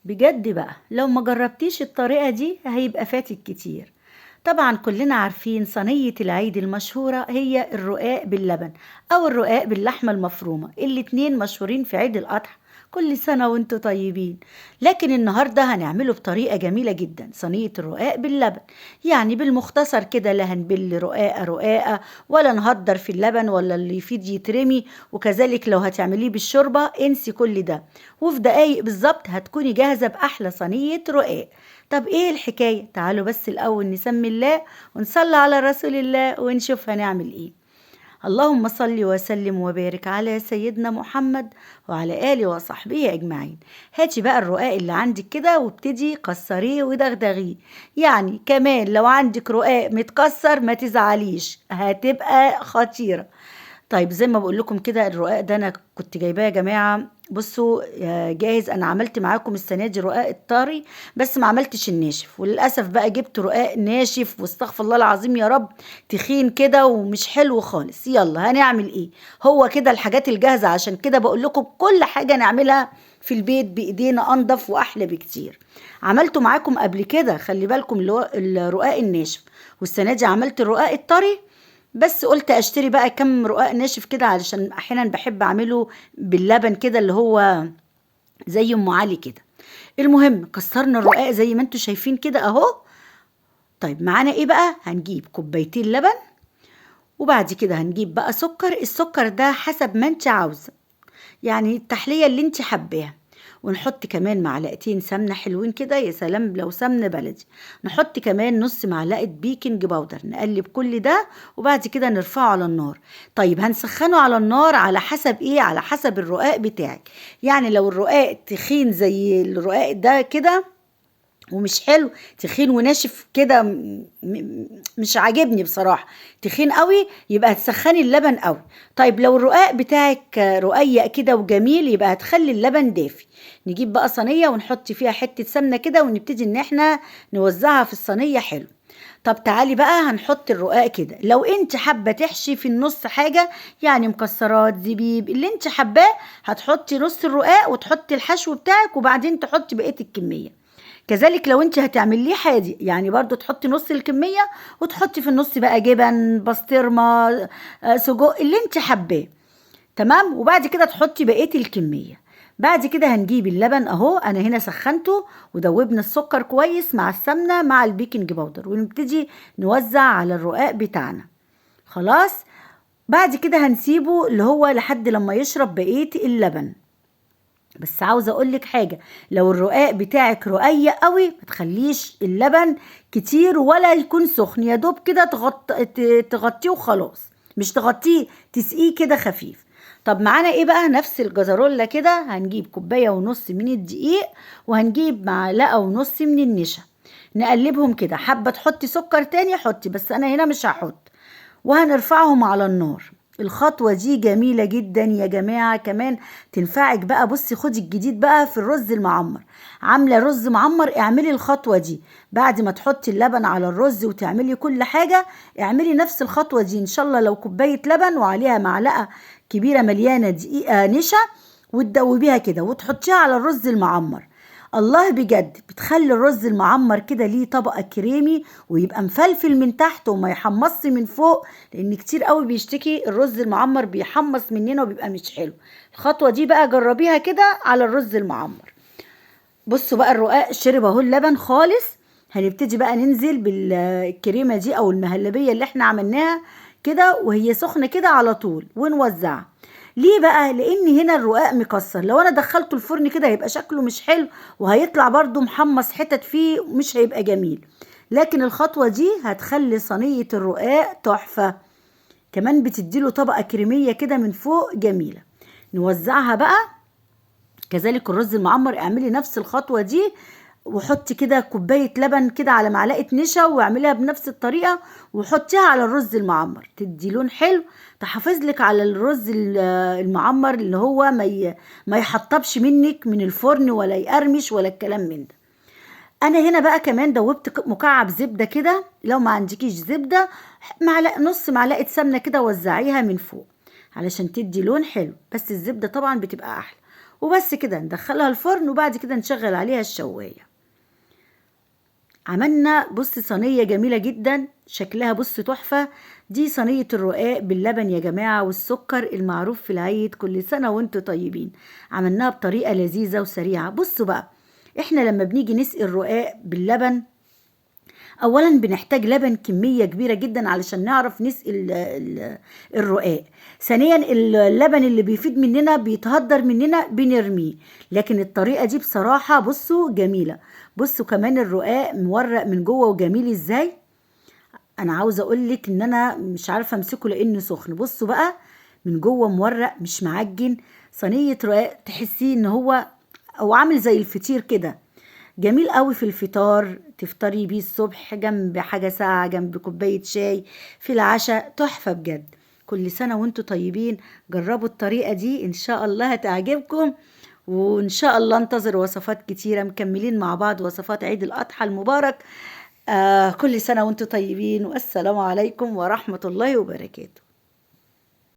بجد بقى لو ما جربتيش الطريقة دي هيبقى فاتك كتير. طبعا كلنا عارفين صينية العيد المشهورة هي الرقاق باللبن أو الرقاق باللحمة المفرومة، الاتنين مشهورين في عيد الأضحى. كل سنة وانتوا طيبين. لكن النهاردة هنعمله بطريقة جميلة جدا، صينية الرقاق باللبن. يعني بالمختصر كده، لا هنبل رقاقة رقاقة ولا نهدر في اللبن ولا اللي يفيد يترمي. وكذلك لو هتعمليه بالشوربة انسي كل ده، وفي دقايق بالظبط هتكوني جاهزة بأحلى صينية رقاق. طب ايه الحكاية؟ تعالوا بس الأول نسمي الله ونصلي على رسول الله ونشوف هنعمل ايه. اللهم صل وسلم وبارك على سيدنا محمد وعلى آله وصحبه أجمعين. هاتي بقى الرقاق اللي عندك كده وابتدي كسريه ودغدغيه. يعني كمان لو عندك رقاق متكسر ما تزعليش، هتبقى خطيرة. طيب زي ما بقول لكم كده، الرقاق ده انا كنت جايباه يا جماعه. بصوا جاهز. انا عملت معاكم السنه دي رقاق الطري بس ما عملتش الناشف، وللاسف بقى جبت رقاق ناشف واستغفر الله العظيم يا رب، تخين كده ومش حلو خالص. يلا هنعمل ايه؟ هو كده الحاجات الجاهزه، عشان كده بقول لكم كل حاجه نعملها في البيت بايدينا انضف واحلى بكتير. عملته معاكم قبل كده، خلي بالكم، اللي هو الرقاق الناشف. والسنه دي عملت الرقاق الطري، بس قلت اشتري بقى كم رقاق ناشف كده علشان احيانا بحب اعمله باللبن كده، اللي هو زي ام علي كده. المهم كسرنا الرقاق زي ما انتوا شايفين كده اهو. طيب معانا ايه بقى؟ هنجيب كوبايتين لبن، وبعد كده هنجيب بقى سكر. السكر ده حسب ما انت عاوزه، يعني التحلية اللي انت حباها. ونحط كمان معلقتين سمنة حلوين كده، يا سلام لو سمنة بلدي. نحط كمان نص معلقة بيكنج باودر، نقلب كل ده وبعد كده نرفعه على النار. طيب هنسخنه على النار على حسب ايه؟ على حسب الرقاق بتاعك. يعني لو الرقاق تخين زي الرقاق ده كده ومش حلو، تخين وناشف كده مش عاجبني بصراحة. تخين قوي يبقى هتسخني اللبن قوي. طيب لو الرقاق بتاعك رقيق كده وجميل يبقى هتخلي اللبن دافي. نجيب بقى صينية ونحط فيها حتة سمنة كده ونبتدي ان احنا نوزعها في الصينية حلو. طب تعالي بقى هنحط الرقاق كده. لو انت حابة تحشي في النص حاجة، يعني مكسرات زبيب اللي انت حباه، هتحطي نص الرقاق وتحطي الحشو بتاعك وبعدين تحطي بقية الكمية. كذلك لو انت هتعمليه حادي، يعني برضو تحطي نص الكمية وتحطي في النص بقى جبن بسطرمة سجق اللي انت حباه. تمام. وبعد كده تحطي بقية الكمية. بعد كده هنجيب اللبن اهو، انا هنا سخنته ودوبنا السكر كويس مع السمنة مع البيكنج باودر، ونبتدي نوزع على الرقاق بتاعنا. خلاص. بعد كده هنسيبه اللي هو لحد لما يشرب بقية اللبن. بس عاوزه اقول لك حاجه، لو الرقاق بتاعك رقيق قوي ما تخليش اللبن كتير ولا يكون سخن، يا دوب كده تغطيه وخلاص. مش تغطيه، تسقيه كده خفيف. طب معانا ايه بقى؟ نفس الجزرولة كده هنجيب كوبايه ونص من الدقيق، وهنجيب معلقه ونص من النشا. نقلبهم كده. حابه تحطي سكر تاني حطي، بس انا هنا مش هحط. وهنرفعهم على النار. الخطوة دي جميلة جدا يا جماعة، كمان تنفعك بقى. بصي خدي الجديد بقى في الرز المعمر. عاملة رز معمر، اعملي الخطوة دي. بعد ما تحطي اللبن على الرز وتعملي كل حاجة، اعملي نفس الخطوة دي. ان شاء الله لو كوباية لبن وعليها معلقة كبيرة مليانة دقيقة نشا، وتدوبيها كده وتحطيها على الرز المعمر. الله، بجد بتخلي الرز المعمر كده ليه طبقة كريمي ويبقى مفلفل من تحت وما يحمصش من فوق، لان كتير قوي بيشتكي الرز المعمر بيحمص مننا وبيبقى مش حلو. الخطوة دي بقى جربيها كده على الرز المعمر. بصوا بقى الرقاق شرب اهو اللبن خالص. هنبتدي بقى ننزل بالكريمة دي او المهلبية اللي احنا عملناها كده وهي سخنة كده على طول ونوزعها. ليه بقى؟ لان هنا الرقاق مكسر، لو انا دخلته الفرن كده هيبقى شكله مش حلو وهيطلع برضو محمص حتت فيه ومش هيبقى جميل. لكن الخطوة دي هتخلي صينية الرقاق تحفة، كمان بتديله طبقة كريمية كده من فوق جميلة. نوزعها بقى. كذلك الرز المعمر اعملي نفس الخطوة دي، وحطي كده كوباية لبن كده على معلقة نشا واعمليها بنفس الطريقة وحطيها على الرز المعمر، تدي لون حلو. تحافظ لك على الرز المعمر اللي هو ما يحطبش منك من الفرن ولا يقرمش ولا الكلام من ده. انا هنا بقى كمان دوبت مكعب زبدة كده، لو ما عندكيش زبدة نص معلقة سمنة كده وزعيها من فوق علشان تدي لون حلو، بس الزبدة طبعا بتبقى احلى. وبس كده ندخلها الفرن، وبعد كده نشغل عليها الشواية. عملنا بص صينية جميلة جدا، شكلها بص تحفة. دي صينية الرقاق باللبن يا جماعة والسكر المعروف في العيد، كل سنة وانتوا طيبين. عملناها بطريقة لذيذة وسريعة. بصوا بقى، احنا لما بنيجي نسقي الرقاق باللبن، اولا بنحتاج لبن كمية كبيرة جدا علشان نعرف نسقي الرقاق. ثانيا اللبن اللي بيفيد مننا بيتهدر مننا بنرميه. لكن الطريقة دي بصراحة بصوا جميلة. بصوا كمان الرقاق مورق من جوه وجميل ازاي. انا عاوزة اقولك ان انا مش عارفة امسكه لانه سخن. بصوا بقى من جوه مورق مش معجن. صينية رقاق تحسيه ان هو عامل زي الفطير كده. جميل قوي في الفطار، تفطري بيه الصبح جنب حاجة ساقعة، جنب كوباية شاي، في العشاء تحفة بجد. كل سنة وانتوا طيبين. جربوا الطريقة دي ان شاء الله هتعجبكم، وان شاء الله انتظر وصفات كتيرة مكملين مع بعض وصفات عيد الأضحى المبارك. كل سنة وانتوا طيبين، والسلام عليكم ورحمة الله وبركاته.